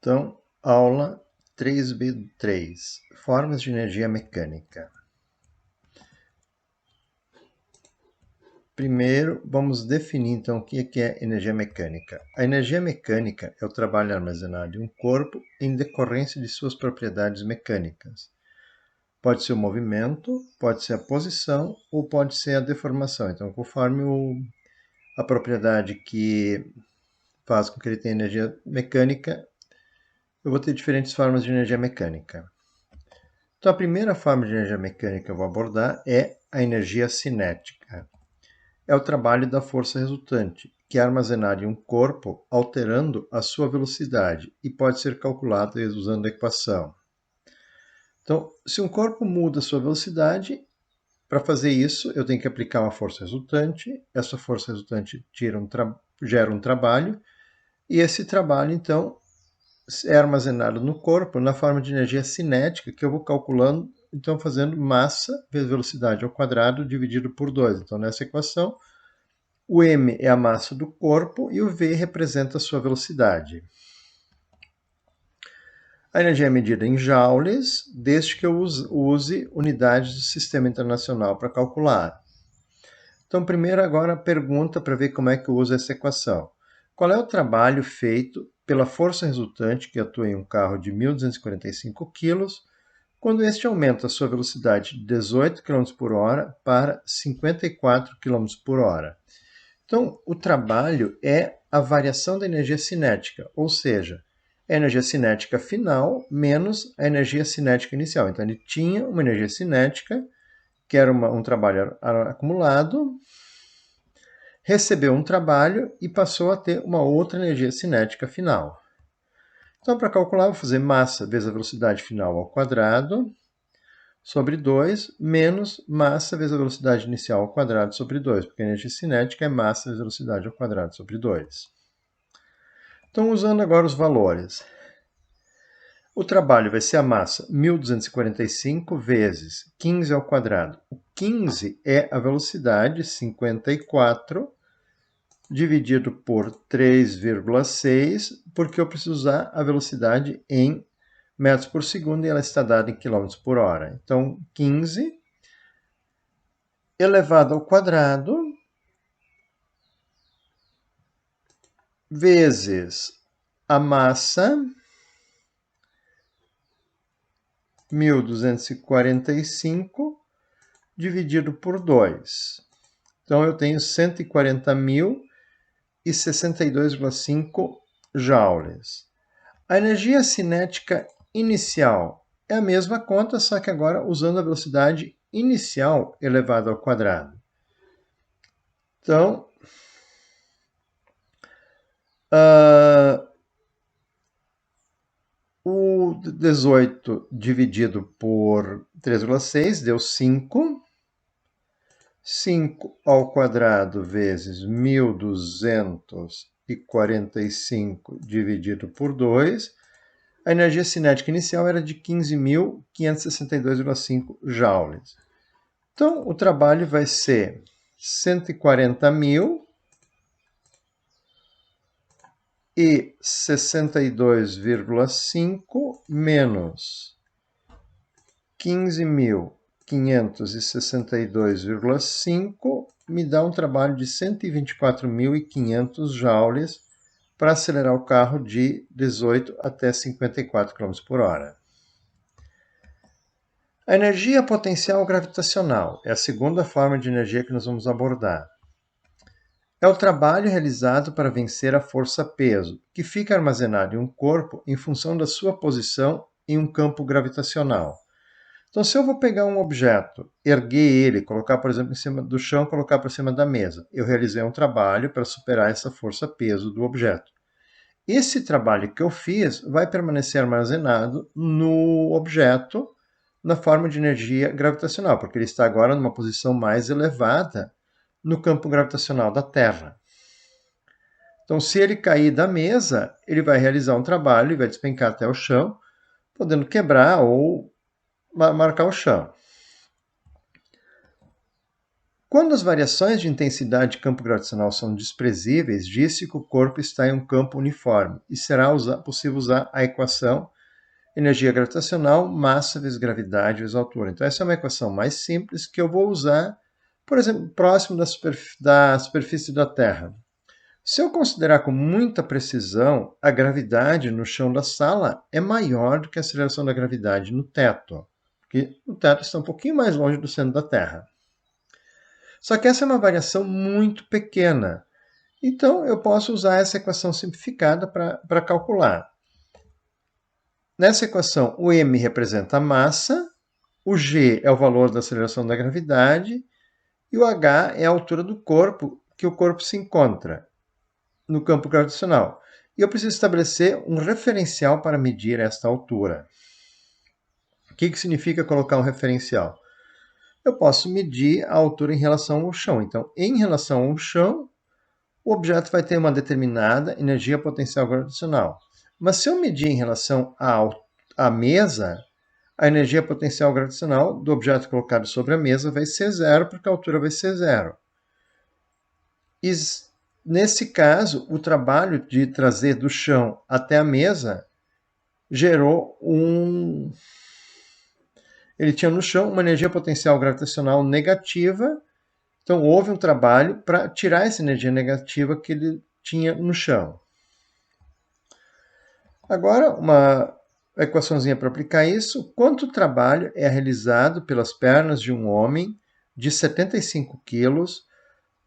Então, aula 3B3, formas de energia mecânica. Primeiro, vamos definir então o que é energia mecânica. A energia mecânica é o trabalho armazenado em um corpo em decorrência de suas propriedades mecânicas. Pode ser o movimento, pode ser a posição ou pode ser a deformação. Então, conforme a propriedade que faz com que ele tenha energia mecânica, eu vou ter diferentes formas de energia mecânica. Então, a primeira forma de energia mecânica que eu vou abordar é a energia cinética. É o trabalho da força resultante, que é armazenada em um corpo alterando a sua velocidade e pode ser calculado usando a equação. Então, se um corpo muda a sua velocidade, para fazer isso eu tenho que aplicar uma força resultante, essa força resultante gera um trabalho, e esse trabalho, então, é armazenado no corpo na forma de energia cinética, que eu vou calculando, então fazendo massa vezes velocidade ao quadrado dividido por 2. Então, nessa equação, o m é a massa do corpo e o v representa a sua velocidade. A energia é medida em joules, desde que eu use unidades do Sistema Internacional para calcular. Então, primeiro agora a pergunta para ver como é que eu uso essa equação. Qual é o trabalho feito pela força resultante que atua em um carro de 1.245 kg, quando este aumenta a sua velocidade de 18 km por hora para 54 km por hora? Então, o trabalho é a variação da energia cinética, ou seja, a energia cinética final menos a energia cinética inicial. Então, ele tinha uma energia cinética, que era um trabalho acumulado, recebeu um trabalho e passou a ter uma outra energia cinética final. Então, para calcular, vou fazer massa vezes a velocidade final ao quadrado sobre 2, menos massa vezes a velocidade inicial ao quadrado sobre 2, porque a energia cinética é massa vezes a velocidade ao quadrado sobre 2. Então, usando agora os valores. O trabalho vai ser a massa 1.245 vezes 15 ao quadrado. O 15 é a velocidade, 54, dividido por 3,6, porque eu preciso usar a velocidade em metros por segundo e ela está dada em quilômetros por hora. Então, 15 elevado ao quadrado vezes a massa, 1.245, dividido por 2. Então, eu tenho 140.062,5 joules. A energia cinética inicial é a mesma conta, só que agora usando a velocidade inicial elevada ao quadrado. Então, o 18 dividido por 3,6 deu 5. 5 ao quadrado vezes 1.245 dividido por 2. A energia cinética inicial era de 15.562,5 joules. Então, o trabalho vai ser 140.062,5 menos 15.562,5 me dá um trabalho de 124.500 joules para acelerar o carro de 18 até 54 km por hora. A energia potencial gravitacional é a segunda forma de energia que nós vamos abordar. É o trabalho realizado para vencer a força-peso, que fica armazenado em um corpo em função da sua posição em um campo gravitacional. Então, se eu vou pegar um objeto, erguer ele, colocar, por exemplo, em cima do chão, colocar por cima da mesa, eu realizei um trabalho para superar essa força-peso do objeto. Esse trabalho que eu fiz vai permanecer armazenado no objeto na forma de energia gravitacional, porque ele está agora numa posição mais elevada no campo gravitacional da Terra. Então, se ele cair da mesa, ele vai realizar um trabalho e vai despencar até o chão, podendo quebrar ou marcar o chão. Quando as variações de intensidade de campo gravitacional são desprezíveis, diz-se que o corpo está em um campo uniforme e será possível usar a equação energia gravitacional, massa vezes gravidade vezes altura. Então, essa é uma equação mais simples que eu vou usar, por exemplo, próximo da superfície da Terra. Se eu considerar com muita precisão, a gravidade no chão da sala é maior do que a aceleração da gravidade no teto, porque o teto está um pouquinho mais longe do centro da Terra. Só que essa é uma variação muito pequena. Então, eu posso usar essa equação simplificada para calcular. Nessa equação, o m representa a massa, o g é o valor da aceleração da gravidade e o h é a altura do corpo que o corpo se encontra no campo gravitacional. E eu preciso estabelecer um referencial para medir esta altura. O que significa colocar um referencial? Eu posso medir a altura em relação ao chão. Então, em relação ao chão, o objeto vai ter uma determinada energia potencial gravitacional. Mas se eu medir em relação à mesa, a energia potencial gravitacional do objeto colocado sobre a mesa vai ser zero, porque a altura vai ser zero. E nesse caso, o trabalho de trazer do chão até a mesa gerou Ele tinha no chão uma energia potencial gravitacional negativa, então houve um trabalho para tirar essa energia negativa que ele tinha no chão. Agora, uma equaçãozinha para aplicar isso. Quanto trabalho é realizado pelas pernas de um homem de 75 quilos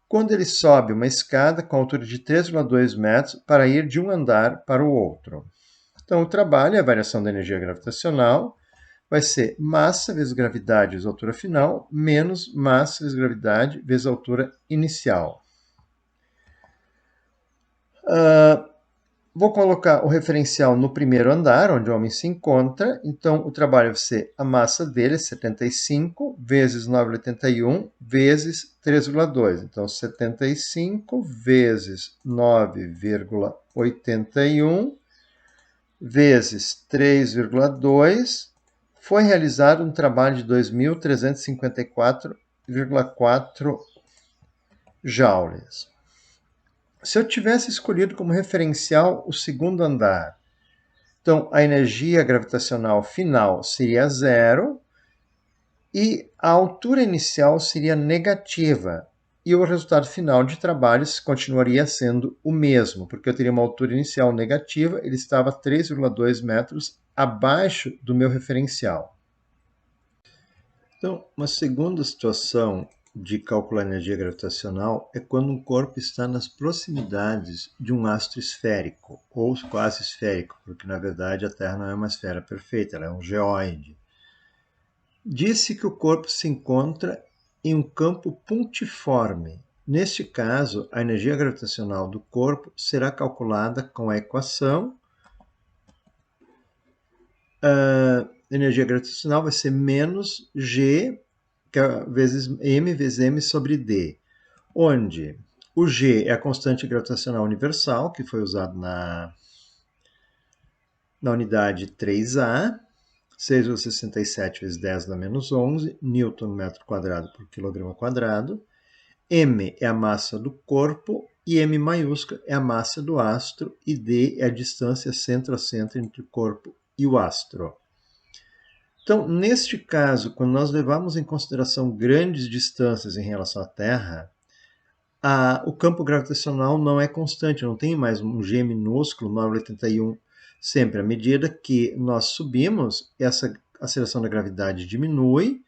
quando ele sobe uma escada com altura de 3,2 metros para ir de um andar para o outro? Então, o trabalho, a variação da energia gravitacional, vai ser massa vezes gravidade vezes altura final, menos massa vezes gravidade vezes altura inicial. Vou colocar o referencial no primeiro andar, onde o homem se encontra. Então, o trabalho vai ser a massa dele, 75, vezes 9,81, vezes 3,2. Então, 75 vezes 9,81, vezes 3,2. Foi realizado um trabalho de 2.354,4 joules. Se eu tivesse escolhido como referencial o segundo andar, então a energia gravitacional final seria zero e a altura inicial seria negativa. E o resultado final de trabalhos continuaria sendo o mesmo, porque eu teria uma altura inicial negativa, ele estava 3,2 metros abaixo do meu referencial. Então, uma segunda situação de calcular energia gravitacional é quando um corpo está nas proximidades de um astro esférico, ou quase esférico, porque na verdade a Terra não é uma esfera perfeita, ela é um geóide. Disse que o corpo se encontra em um campo pontiforme. Neste caso, a energia gravitacional do corpo será calculada com a equação energia gravitacional vai ser menos G vezes M sobre D, onde o G é a constante gravitacional universal, que foi usado na unidade 3A, 6,67 vezes 10 na menos 11, Newton metro quadrado por quilograma quadrado. M é a massa do corpo e M maiúscula é a massa do astro e D é a distância centro a centro entre o corpo e o astro. Então, neste caso, quando nós levamos em consideração grandes distâncias em relação à Terra, o campo gravitacional não é constante, não tem mais um G minúsculo, 9,81 sempre. À medida que nós subimos, essa aceleração da gravidade diminui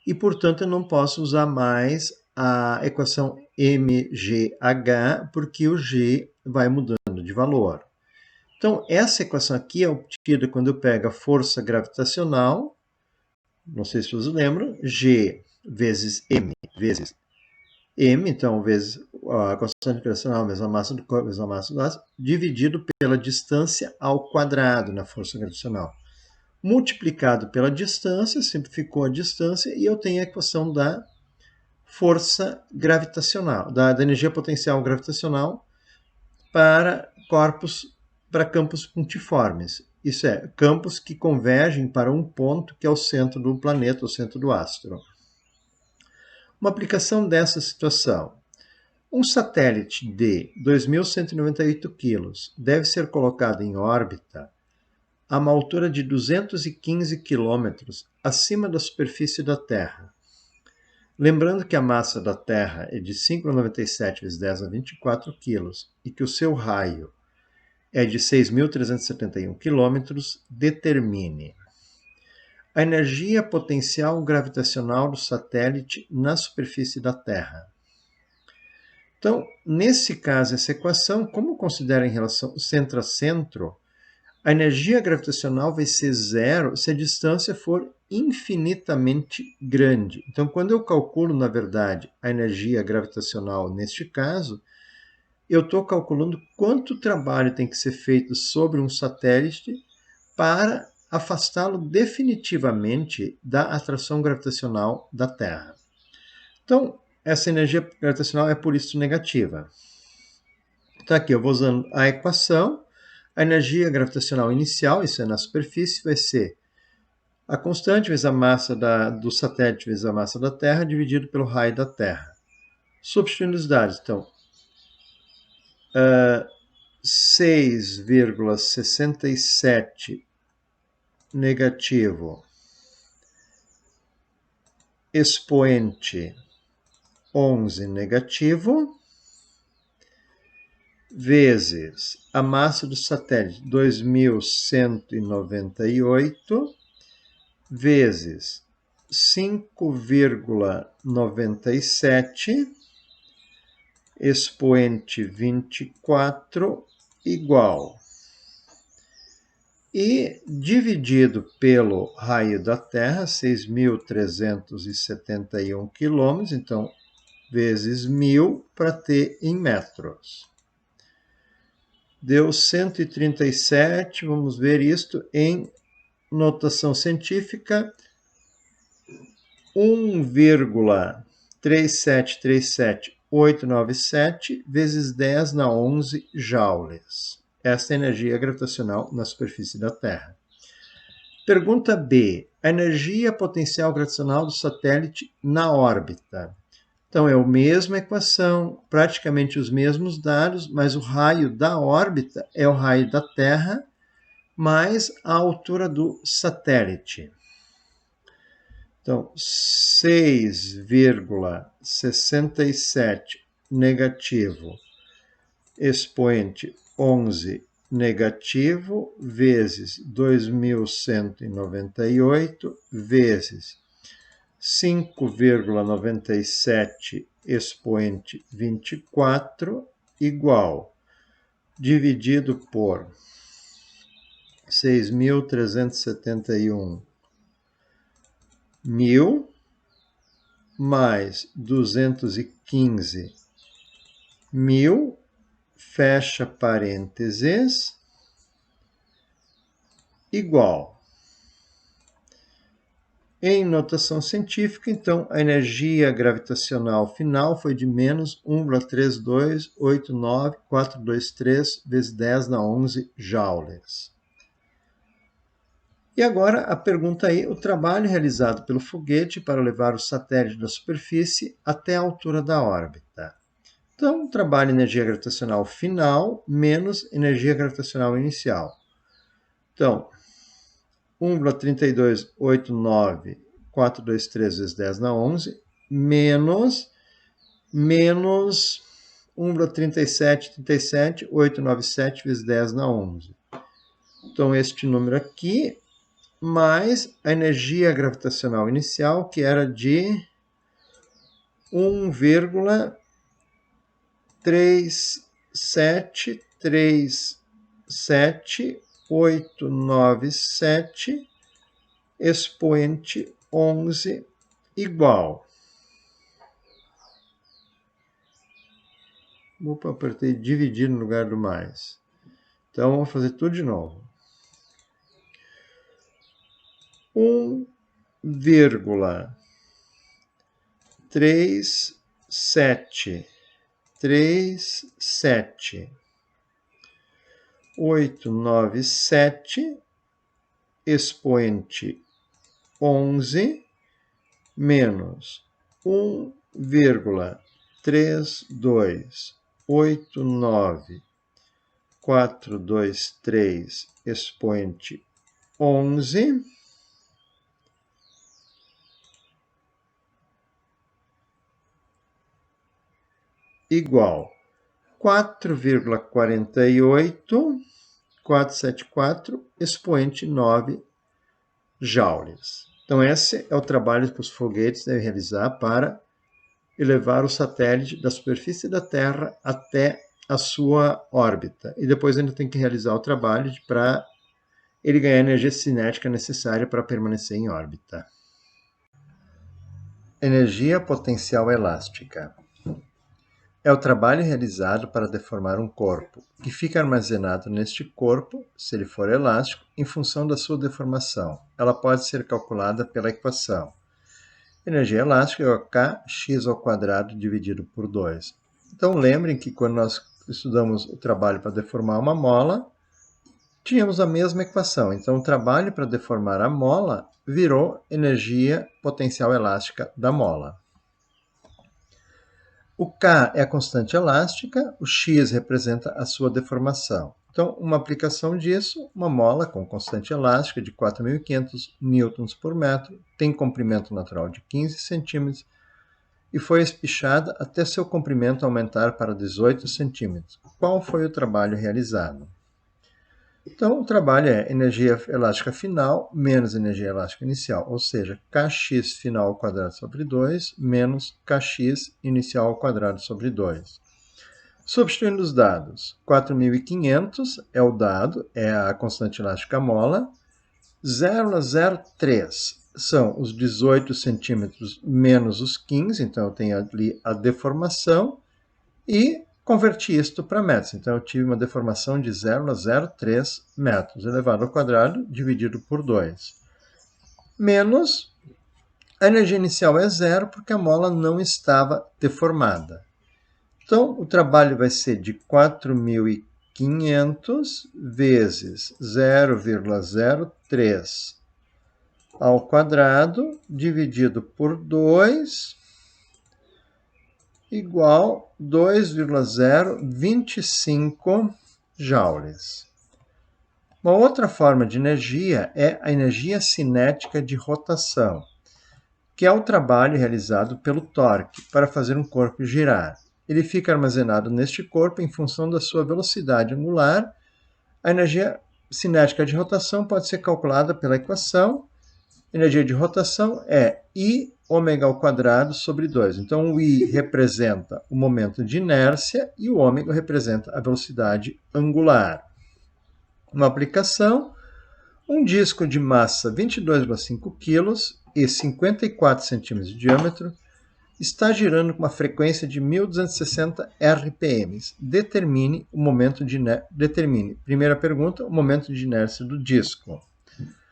e, portanto, eu não posso usar mais a equação mgh, porque o G vai mudando de valor. Então, essa equação aqui é obtida quando eu pego a força gravitacional, não sei se vocês lembram, G vezes M, então, vezes a constante gravitacional, vezes a massa do corpo, vezes a massa do astro, dividido pela distância ao quadrado na força gravitacional. Multiplicado pela distância, simplificou a distância, e eu tenho a equação da força gravitacional, da energia potencial gravitacional para campos pontiformes. Isso é, campos que convergem para um ponto que é o centro do planeta, o centro do astro. Uma aplicação dessa situação. Um satélite de 2.198 kg deve ser colocado em órbita a uma altura de 215 km acima da superfície da Terra. Lembrando que a massa da Terra é de 5,97 vezes 10 a 24 kg e que o seu raio é de 6.371 km, determine a energia potencial gravitacional do satélite na superfície da Terra. Então, nesse caso, essa equação, como considera em relação centro a centro, a energia gravitacional vai ser zero se a distância for infinitamente grande. Então, quando eu calculo, na verdade, a energia gravitacional neste caso, eu estou calculando quanto trabalho tem que ser feito sobre um satélite para afastá-lo definitivamente da atração gravitacional da Terra. Então, essa energia gravitacional é por isso negativa. Então, aqui eu vou usando a equação. A energia gravitacional inicial, isso é na superfície, vai ser a constante vezes a massa do satélite vezes a massa da Terra, dividido pelo raio da Terra. Substituindo os dados, então, 6,67 negativo expoente 11 negativo, vezes a massa do satélite, 2.198, vezes 5,97, expoente 24, igual. E dividido pelo raio da Terra, 6.371 km, então, vezes 1.000 para ter em metros. Deu 137, vamos ver isto em notação científica, 1,3737897 vezes 10 na 11 joules. Esta é a energia gravitacional na superfície da Terra. Pergunta B. A energia potencial gravitacional do satélite na órbita. Então, é a mesma equação, praticamente os mesmos dados, mas o raio da órbita é o raio da Terra mais a altura do satélite. Então, 6,67 negativo expoente 11 negativo vezes 2.198 vezes 5,97 expoente 24 igual, dividido por 6.371 mil mais 215 mil, fecha parênteses, igual. Em notação científica, então, a energia gravitacional final foi de menos 1,3289423 vezes 10 na 11 joules. E agora a pergunta aí, o trabalho realizado pelo foguete para levar o satélite da superfície até a altura da órbita. Então, trabalho de energia gravitacional final menos energia gravitacional inicial. Então, 1,3289423 vezes 10 na 11 menos 1,3737897 vezes 10 na 11. Então, este número aqui, mais a energia gravitacional inicial, que era de 1,3737897 expoente 11 igual. Opa, apertei dividir no lugar do mais. Então, vamos fazer tudo de novo. 1,3737897 expoente 11 menos 1,3289423 expoente 11 igual 4,48474 expoente 9 joules. Então esse é o trabalho que os foguetes devem realizar para elevar o satélite da superfície da Terra até a sua órbita. E depois ainda tem que realizar o trabalho para ele ganhar a energia cinética necessária para permanecer em órbita. Energia potencial elástica. É o trabalho realizado para deformar um corpo, que fica armazenado neste corpo, se ele for elástico, em função da sua deformação. Ela pode ser calculada pela equação. Energia elástica é o kx² dividido por 2. Então lembrem que quando nós estudamos o trabalho para deformar uma mola, tínhamos a mesma equação. Então o trabalho para deformar a mola virou energia potencial elástica da mola. O K é a constante elástica, o X representa a sua deformação. Então, uma aplicação disso, uma mola com constante elástica de 4.500 newtons por metro, tem comprimento natural de 15 centímetros e foi espichada até seu comprimento aumentar para 18 centímetros. Qual foi o trabalho realizado? Então, o trabalho é energia elástica final menos energia elástica inicial, ou seja, Kx final ao quadrado sobre 2 menos Kx inicial ao quadrado sobre 2. Substituindo os dados, 4.500 é o dado, é a constante elástica mola, 0,03 são os 18 centímetros menos os 15, então eu tenho ali a deformação, e converti isto para metros. Então eu tive uma deformação de 0,03 metros elevado ao quadrado dividido por 2. Menos a energia inicial é zero porque a mola não estava deformada. Então o trabalho vai ser de 4.500 vezes 0,03 ao quadrado dividido por 2 igual 2,025 joules. Uma outra forma de energia é a energia cinética de rotação, que é o trabalho realizado pelo torque para fazer um corpo girar. Ele fica armazenado neste corpo em função da sua velocidade angular. A energia cinética de rotação pode ser calculada pela equação. Energia de rotação é I ômega ao quadrado sobre 2. Então, o I representa o momento de inércia e o ômega representa a velocidade angular. Uma aplicação, um disco de massa 22,5 kg e 54 cm de diâmetro está girando com uma frequência de 1.260 RPM. Determine o momento de primeira pergunta, o momento de inércia do disco.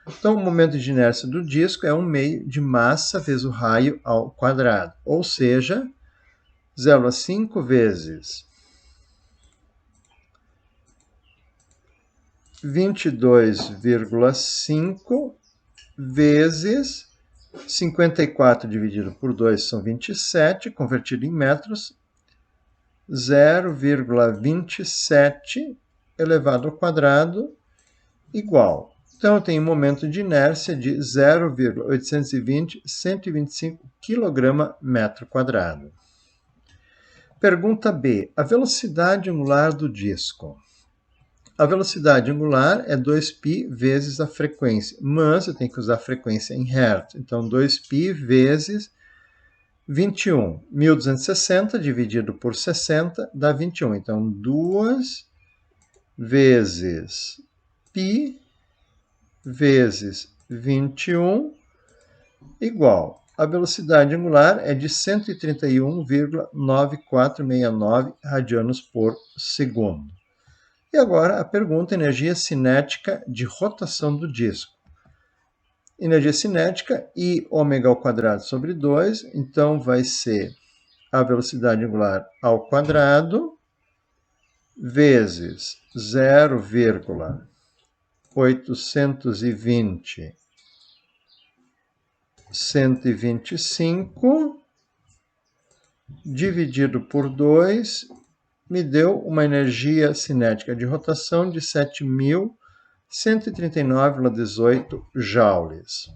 Então, o momento de inércia do disco é 1 meio de massa vezes o raio ao quadrado, ou seja, 0,5 vezes 22,5 vezes 54 dividido por 2 são 27, convertido em metros, 0,27 elevado ao quadrado igual. Então, eu tenho um momento de inércia de 0,820 kg/metro quadrado. Pergunta B. A velocidade angular do disco. A velocidade angular é 2π vezes a frequência, mas eu tenho que usar a frequência em Hz. Então, 2π vezes 21. 1.260 dividido por 60 dá 21. Então, 2 vezes π vezes 21 igual. A velocidade angular é de 131,9469 radianos por segundo. E agora a pergunta: energia cinética de rotação do disco. Energia cinética, I ômega ao quadrado sobre 2, então vai ser a velocidade angular ao quadrado vezes 0,820 125 dividido por 2 me deu uma energia cinética de rotação de 7.139,18 joules.